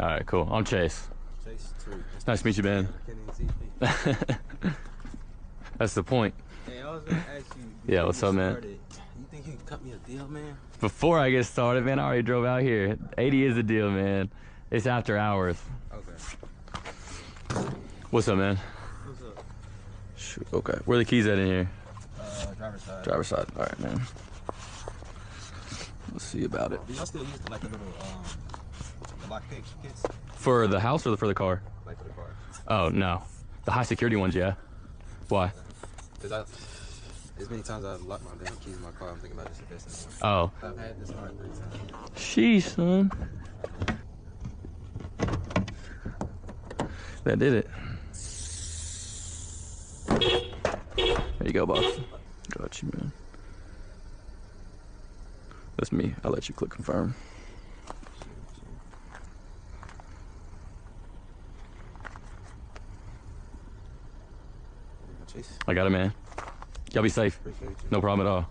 All right, cool. I'm Chase. Chase, sweet. It's nice to meet you, man. I can't even see me. That's the point. Hey, I was gonna ask you. Yeah, what's up, man? You think you can cut me a deal, man? Before I get started, man, I already drove out here. 80 is the deal, man. It's after hours. Okay. What's up, man? What's up? Shoot, okay. Where are the keys at in here? Driver's side. Driver's side. All right, man. Let's see about it. Do y'all still use like a little lock pick kits? For the house or for the car? Like for the car. Oh, no. The high security ones, yeah. Why? Cause as many times I've locked my damn keys in my car, I'm thinking about just investing in Oh. I've had this car 3 times. Sheesh, son. That did it. There you go, boss. Got you, man. That's me. I'll let you click confirm. Chase. I got it, man. Y'all be safe. Appreciate you. No problem at all.